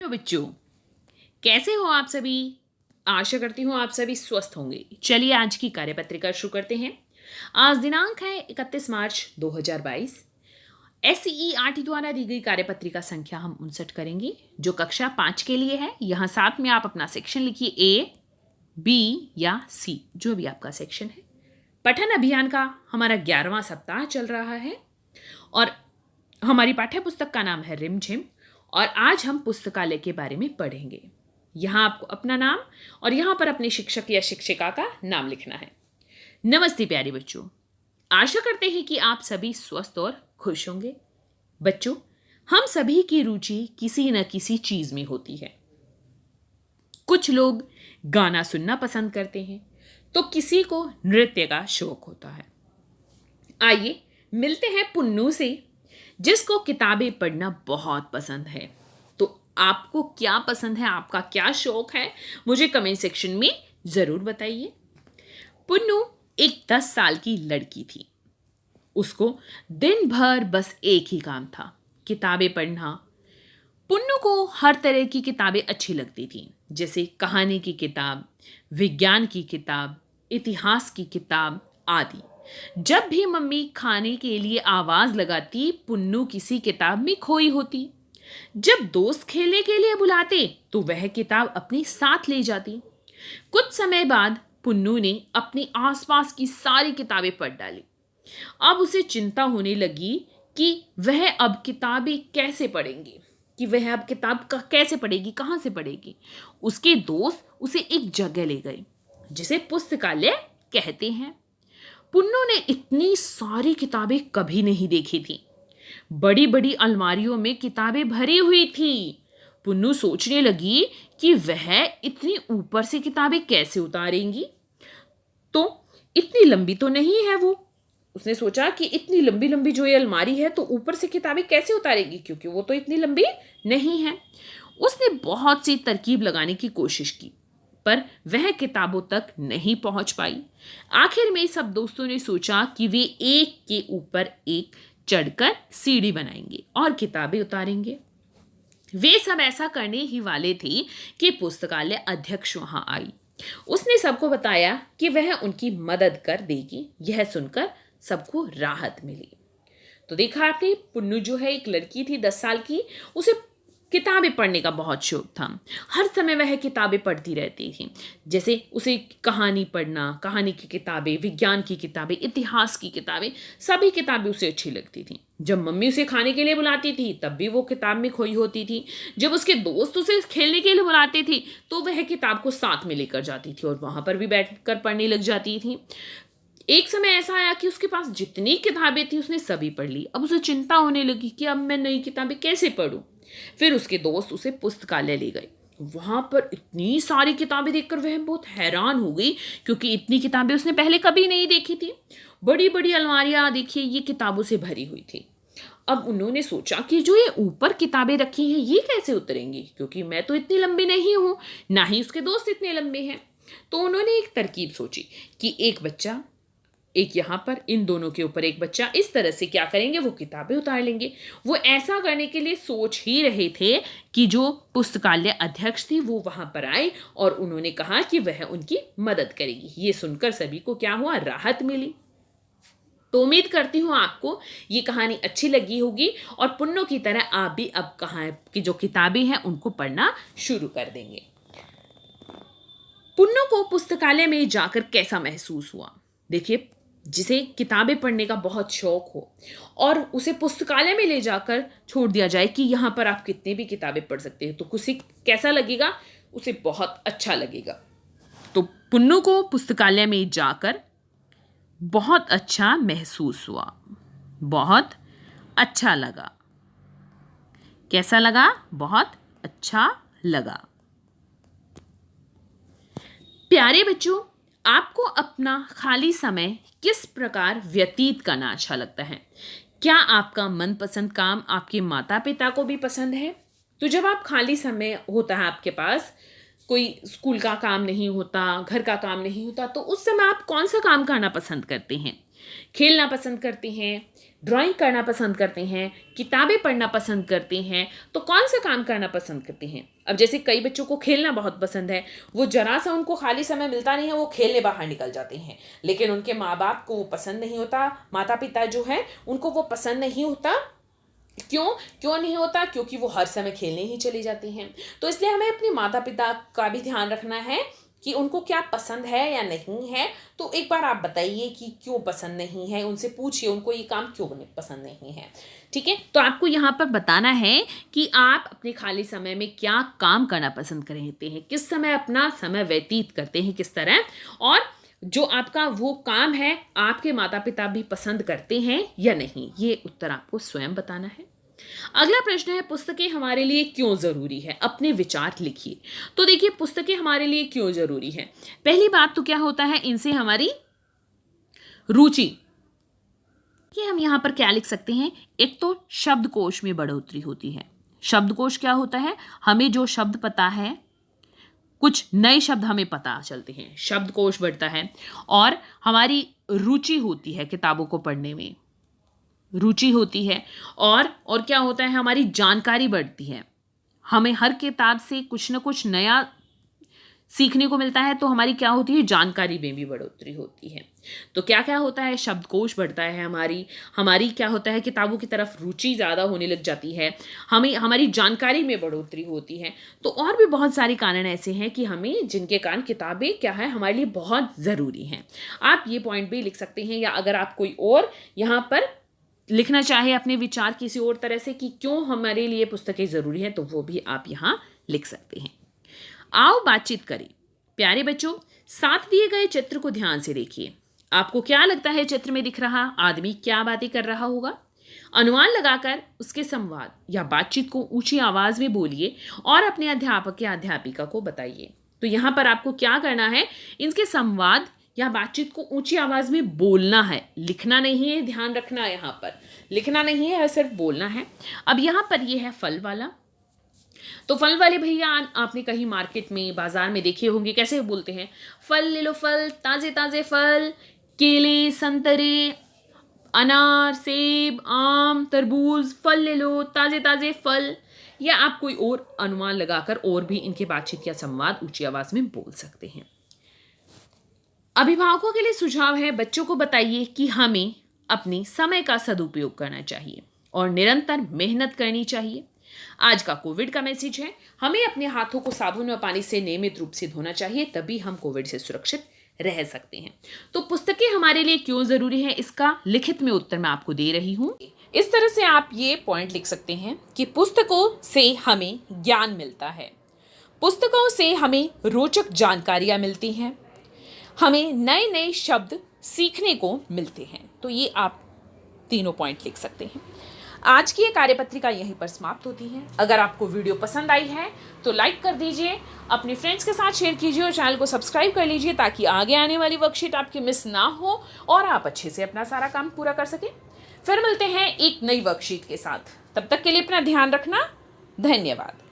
Hello बच्चों, कैसे हो आप सभी। आशा करती हूँ आप सभी स्वस्थ होंगे। चलिए आज की कार्यपत्रिका शुरू करते हैं। आज दिनांक है 31 मार्च 2022। एससीई आरटी द्वारा दी गई कार्यपत्रिका संख्या हम 59 करेंगे, जो कक्षा 5 के लिए है। यहाँ साथ में आप अपना सेक्शन लिखिए, ए, बी या सी, जो भी आपका सेक्शन है। पठन अभियान का हमारा 11वां सप्ताह चल रहा है और हमारी पाठ्य पुस्तक का नाम है रिमझिम। और आज हम पुस्तकालय के बारे में पढ़ेंगे। यहाँ आपको अपना नाम और यहाँ पर अपने शिक्षक या शिक्षिका का नाम लिखना है। नमस्ते प्यारे बच्चों, आशा करते हैं कि आप सभी स्वस्थ और खुश होंगे। बच्चों, हम सभी की रुचि किसी न किसी चीज में होती है। कुछ लोग गाना सुनना पसंद करते हैं तो किसी को नृत्य का शौक होता है। आइए मिलते हैं पुन्नू से, जिसको किताबें पढ़ना बहुत पसंद है। तो आपको क्या पसंद है, आपका क्या शौक है, मुझे कमेंट सेक्शन में जरूर बताइए। पुन्नू एक 10 साल की लड़की थी। उसको दिन भर बस एक ही काम था, किताबें पढ़ना। पुन्नू को हर तरह की किताबें अच्छी लगती थी, जैसे कहानी की किताब, विज्ञान की किताब, इतिहास की किताब आदि। जब भी मम्मी खाने के लिए आवाज लगाती, पुन्नू किसी किताब में खोई होती। जब दोस्त खेलने के लिए बुलाते तो वह किताब अपनी साथ ले जाती। कुछ समय बाद पुन्नू ने अपनी आसपास की सारी किताबें पढ़ डाली। अब उसे चिंता होने लगी कि वह अब किताबें कैसे पढ़ेंगी, कि वह अब किताब का कैसे पढ़ेगी, कहाँ से पढ़ेगी। उसके दोस्त उसे एक जगह ले गए जिसे पुस्तकालय कहते हैं। पुन्नू ने इतनी सारी किताबें कभी नहीं देखी थी। बड़ी बड़ी अलमारियों में किताबें भरी हुई थी। पुन्नू सोचने लगी कि वह इतनी ऊपर से किताबें कैसे उतारेंगी। तो इतनी लंबी तो नहीं है वो। उसने सोचा कि इतनी लंबी लंबी जो ये अलमारी है, तो ऊपर से किताबें कैसे उतारेगी, क्योंकि वो तो इतनी लंबी नहीं है। उसने बहुत सी तरकीब लगाने की कोशिश की, पर वह किताबों तक नहीं पहुंच पाई। आखिर में सब दोस्तों ने सोचा कि वे एक के ऊपर एक चढ़कर सीढ़ी बनाएंगे और किताबें उतारेंगे। वे सब ऐसा करने ही वाले थे कि पुस्तकालय अध्यक्ष वहां आई। उसने सबको बताया कि वह उनकी मदद कर देगी। यह सुनकर सबको राहत मिली। तो देखा आपने, पुन्नू जो है एक लड़की थी 10 साल की, उसे किताबें पढ़ने का बहुत शौक था। हर समय वह किताबें पढ़ती रहती थी, जैसे उसे कहानी पढ़ना, कहानी की किताबें, विज्ञान की किताबें, इतिहास की किताबें, सभी किताबें उसे अच्छी लगती थी। जब मम्मी उसे खाने के लिए बुलाती थी तब भी वो किताब में खोई होती थी। जब उसके दोस्त उसे खेलने के लिए बुलाते थे तो वह किताब को साथ में लेकर जाती थी और वहां पर भी बैठकर पढ़ने लग जाती थी। एक समय ऐसा आया कि उसके पास जितनी किताबें थी उसने सभी पढ़ ली। अब उसे चिंता होने लगी कि अब मैं नई किताबें कैसे पढूं। फिर उसके दोस्त उसे पुस्तकालय ले गए। वहां पर इतनी सारी किताबें देखकर वह बहुत हैरान हो गई, क्योंकि इतनी किताबें उसने पहले कभी नहीं देखी थी। बड़ी बड़ी अलमारियां देखिए, ये किताबों से भरी हुई थी। अब उन्होंने सोचा कि जो ये ऊपर किताबें रखी हैं ये कैसे उतरेंगी, क्योंकि मैं तो इतनी लंबी नहीं हूं, ना ही उसके दोस्त इतने लंबे हैं। तो उन्होंने एक तरकीब सोची कि एक बच्चा, एक यहाँ पर, इन दोनों के ऊपर एक बच्चा, इस तरह से क्या करेंगे, वो किताबें उतार लेंगे। वो ऐसा करने के लिए सोच ही रहे थे कि जो पुस्तकालय अध्यक्ष थी वो वहां पर आए और उन्होंने कहा कि वह उनकी मदद करेगी। ये सुनकर सभी को क्या हुआ, राहत मिली। तो उम्मीद करती हूँ आपको ये कहानी अच्छी लगी होगी और पुन्नू की तरह आप भी अब कहानी की जो किताबें हैं उनको पढ़ना शुरू कर देंगे। पुन्नू को पुस्तकालय में जाकर कैसा महसूस हुआ। देखिए, जिसे किताबें पढ़ने का बहुत शौक हो और उसे पुस्तकालय में ले जाकर छोड़ दिया जाए कि यहाँ पर आप कितनी भी किताबें पढ़ सकते हैं, तो उसे कैसा लगेगा, उसे बहुत अच्छा लगेगा। तो पुन्नू को पुस्तकालय में जाकर बहुत अच्छा महसूस हुआ, बहुत अच्छा लगा। कैसा लगा, बहुत अच्छा लगा। प्यारे बच्चों, आपको अपना खाली समय किस प्रकार व्यतीत करना अच्छा लगता है? क्या आपका मनपसंद काम आपके माता पिता को भी पसंद है? तो जब आप खाली समय होता है आपके पास, कोई स्कूल का काम नहीं होता, घर का काम नहीं होता, तो उस समय आप कौन सा काम करना पसंद करते हैं? खेलना पसंद करते हैं, ड्राइंग करना पसंद करते हैं, किताबें पढ़ना पसंद करते हैं, तो कौन सा काम करना पसंद करते हैं? अब जैसे कई बच्चों को खेलना बहुत पसंद है, वो जरा सा उनको खाली समय मिलता नहीं है, वो खेलने बाहर निकल जाते हैं, लेकिन उनके माँ बाप को वो पसंद नहीं होता, माता पिता जो है उनको वो पसंद नहीं होता। क्यों नहीं होता? क्योंकि वो हर समय खेलने ही चले जाते हैं। तो इसलिए हमें अपने माता पिता का भी ध्यान रखना है कि उनको क्या पसंद है या नहीं है। तो एक बार आप बताइए कि क्यों पसंद नहीं है, उनसे पूछिए उनको ये काम क्यों पसंद नहीं है। ठीक है, तो आपको यहाँ पर बताना है कि आप अपने खाली समय में क्या काम करना पसंद करते हैं, किस समय अपना समय व्यतीत करते हैं, किस तरह, और जो आपका वो काम है आपके माता पिता भी पसंद करते हैं या नहीं, ये उत्तर आपको स्वयं बताना है। अगला प्रश्न है, पुस्तकें हमारे लिए क्यों जरूरी है? अपने विचार लिखिए। तो देखिए, पुस्तकें हमारे लिए क्यों जरूरी है। पहली बात तो क्या होता है, इनसे हमारी रुचि, कि हम यहां पर क्या लिख सकते हैं, एक तो शब्दकोश में बढ़ोतरी होती है। शब्दकोश क्या होता है, हमें जो शब्द पता है, कुछ नए शब्द हमें पता चलते हैं, शब्दकोश बढ़ता है। और हमारी रुचि होती है, किताबों को पढ़ने में रुचि होती है। और क्या होता है, हमारी जानकारी बढ़ती है, हमें हर किताब से कुछ ना कुछ नया सीखने को मिलता है, तो हमारी क्या होती है, जानकारी में भी बढ़ोतरी होती है। तो क्या क्या होता है, शब्दकोश बढ़ता है, हमारी क्या होता है, किताबों की तरफ रुचि ज़्यादा होने लग जाती है, हमें हमारी जानकारी में बढ़ोतरी होती है। तो और भी बहुत सारे कारण ऐसे हैं कि हमें, जिनके कारण किताबें क्या है हमारे लिए बहुत ज़रूरी हैं। आप ये पॉइंट भी लिख सकते हैं, या अगर आप कोई और यहाँ पर लिखना चाहे अपने विचार किसी और तरह से कि क्यों हमारे लिए पुस्तकें ज़रूरी हैं, तो वो भी आप यहाँ लिख सकते हैं। आओ बातचीत करें। प्यारे बच्चों, साथ दिए गए चित्र को ध्यान से देखिए। आपको क्या लगता है चित्र में दिख रहा आदमी क्या बातें कर रहा होगा? अनुमान लगाकर उसके संवाद या बातचीत को ऊंची आवाज में बोलिए और अपने अध्यापक या अध्यापिका को बताइए। तो यहाँ पर आपको क्या करना है, इनके संवाद या बातचीत को ऊंची आवाज में बोलना है, लिखना नहीं है। ध्यान रखना, यहाँ पर लिखना नहीं है, सिर्फ बोलना है। अब यहाँ पर ये है फल वाला। तो फल वाले भैया आपने कहीं मार्केट में, बाजार में देखे होंगे, कैसे बोलते हैं, फल ले लो फल, ताजे ताजे फल, केले, संतरे, अनार, सेब, आम, तरबूज, फल ले लो, ताजे ताजे फल। या आप कोई और अनुमान लगाकर और भी इनके बातचीत या संवाद ऊंची आवाज में बोल सकते हैं। अभिभावकों के लिए सुझाव है, बच्चों को बताइए कि हमें अपने समय का सदुपयोग करना चाहिए और निरंतर मेहनत करनी चाहिए। आज का कोविड का मैसेज है, हमें अपने हाथों को साबुन और पानी से नियमित रूप से धोना चाहिए, तभी हम कोविड से सुरक्षित रह सकते हैं। तो पुस्तकें हमारे लिए क्यों जरूरी है, इसका लिखित में उत्तर मैं आपको दे रही हूँ। इस तरह से आप ये पॉइंट लिख सकते हैं कि पुस्तकों से हमें ज्ञान मिलता है, पुस्तकों से हमें रोचक जानकारियां मिलती हैं, हमें नए नए शब्द सीखने को मिलते हैं। तो ये आप तीनों पॉइंट लिख सकते हैं। आज की ये कार्यपत्रिका यहीं पर समाप्त होती है। अगर आपको वीडियो पसंद आई है तो लाइक कर दीजिए, अपने फ्रेंड्स के साथ शेयर कीजिए और चैनल को सब्सक्राइब कर लीजिए, ताकि आगे आने वाली वर्कशीट आपकी मिस ना हो और आप अच्छे से अपना सारा काम पूरा कर सकें। फिर मिलते हैं एक नई वर्कशीट के साथ, तब तक के लिए अपना ध्यान रखना। धन्यवाद।